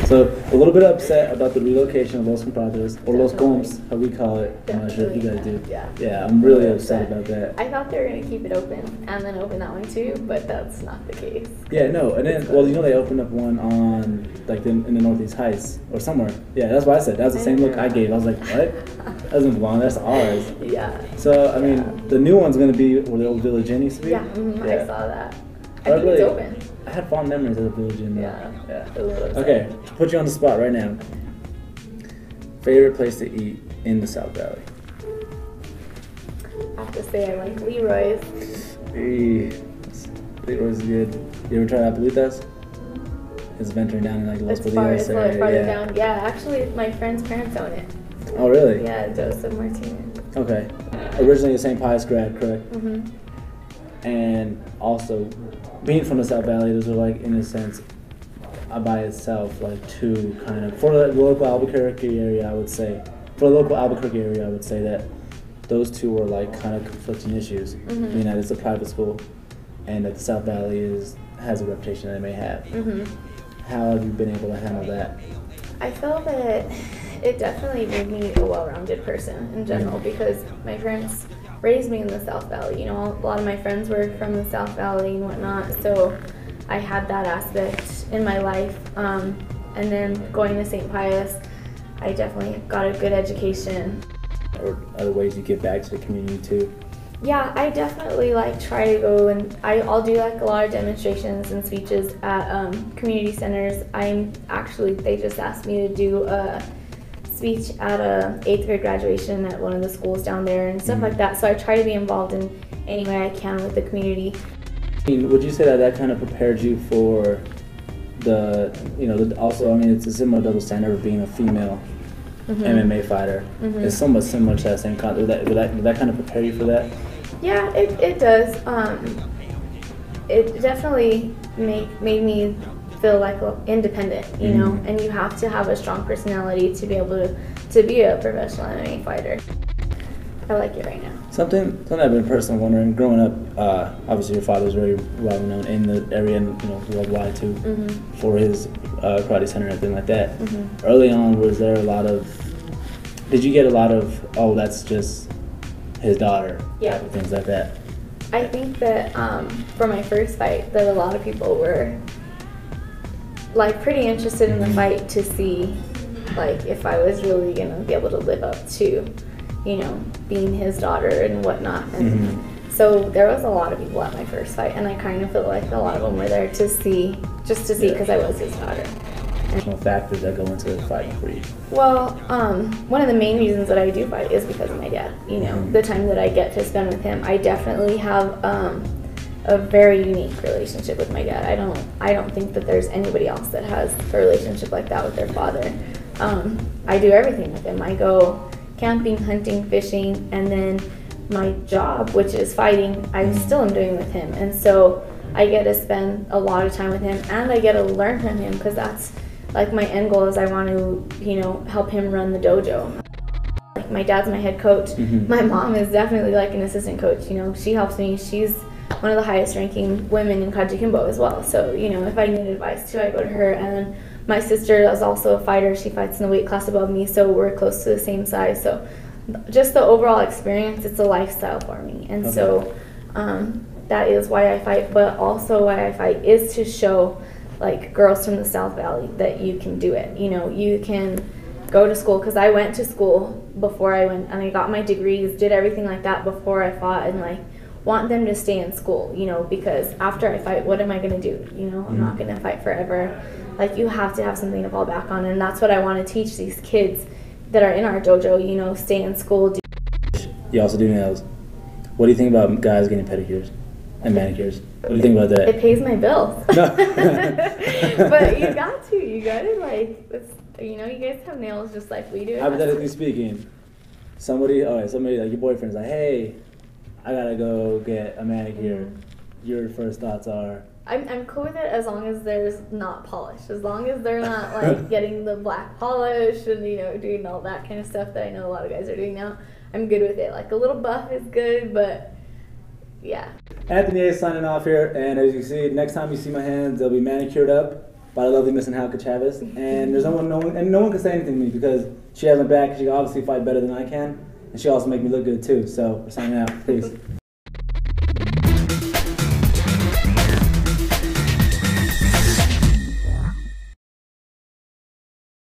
So a little bit upset about the relocation of Los Compadres, or Los Coms, how we call it. I'm not sure if you guys do. Yeah, I'm really upset about that. I thought they were going to keep it open and then open that one too, but that's not the case. Yeah, no, and then, well, you know, they opened up one on, like, in the Northeast Heights, or somewhere. Yeah, that's what I said. That was the same look I gave. I was like, what? That doesn't belong, that's ours. Yeah. So, I mean, the new one's going to be where the old Village Inn used to be. Yeah, I saw that. I think it's open. I had fond memories of the Village Inn. Yeah. Okay, to put you on the spot right now. Favorite place to eat in the South Valley? I have to say I like Leroy's. Hey, Leroy's is good. You ever tried Abuelitas? It's venturing down in like Los Feliz area. Farther down. Yeah, actually my friend's parents own it. Oh really? Yeah, Joseph Martinez. Okay. Originally a St. Pius grad, correct? Mm-hmm. And also, being from the South Valley, those are like, in a sense, by itself, like two kind of, for the local Albuquerque area, I would say, that those two were like kind of conflicting issues. Mm-hmm. Being that it's a private school, and that the South Valley has a reputation that it may have. Mm-hmm. How have you been able to handle that? I feel that it definitely made me a well-rounded person in general, because my parents raised me in the South Valley. You know, a lot of my friends were from the South Valley and whatnot, so I had that aspect in my life. And then going to St. Pius, I definitely got a good education. Or other ways you give back to the community too? Yeah, I definitely like try to go, and I'll do like a lot of demonstrations and speeches at community centers. They just asked me to do a speech at a 8th grade graduation at one of the schools down there and stuff like that. So I try to be involved in any way I can with the community. I mean, would you say that kind of prepared you for also, I mean, it's a similar double standard of being a female MMA fighter. It's somewhat similar to that same concept. Would that kind of prepare you for that? Yeah, it does. It definitely made me feel like independent, you know, and you have to have a strong personality to be able to be a professional MMA fighter. I like it right now. Something I've been personally wondering, growing up, obviously your father's very well known in the area and, you know, worldwide too, for his karate center and everything like that. Early on, did you get a lot of, oh, that's just his daughter, yeah, things like that? I think that for my first fight, that a lot of people were like pretty interested in the fight to see like if I was really gonna be able to live up to, you know, being his daughter and whatnot. And so there was a lot of people at my first fight, and I kind of feel like a lot of them were there to see, just to see, because I was his daughter. Factors that go into fighting for you? Well, one of the main reasons that I do fight is because of my dad. You know, the time that I get to spend with him, I definitely have a very unique relationship with my dad. I don't think that there's anybody else that has a relationship like that with their father. I do everything with him. I go camping, hunting, fishing, and then my job, which is fighting, I still am doing with him. And so I get to spend a lot of time with him, and I get to learn from him, because that's like my end goal is I want to, you know, help him run the dojo. Like my dad's my head coach. My mom is definitely like an assistant coach. You know, she helps me. She's one of the highest ranking women in Kajikimbo as well. So, you know, if I need advice too, I go to her. And then my sister is also a fighter. She fights in the weight class above me, so we're close to the same size. So just the overall experience, it's a lifestyle for me. And so that is why I fight, but also why I fight is to show like girls from the South Valley that you can do it. You know, you can go to school, because I went to school before I went, and I got my degrees, did everything like that before I fought, and like want them to stay in school, you know, because after I fight, what am I going to do? You know, I'm not going to fight forever. Like, you have to have something to fall back on, and that's what I want to teach these kids that are in our dojo, you know, stay in school. You also do nails. What do you think about guys getting pedicures and manicures? What do you think about that? It pays my bills. But you got to like, you know, you guys have nails just like we do. Hypothetically speaking, somebody like your boyfriend's like, hey, I gotta go get a manicure. Your first thoughts are? I'm cool with it as long as there's not polish. As long as they're not like getting the black polish and, you know, doing all that kind of stuff that I know a lot of guys are doing now. I'm good with it. Like a little buff is good, but yeah. Anthony A signing off here, and as you can see, next time you see my hands, they'll be manicured up by the lovely Miss Angelica Chavez. And there's no one can say anything to me because she has my back. She can obviously fight better than I can, and she also make me look good too. So we're signing out. Peace.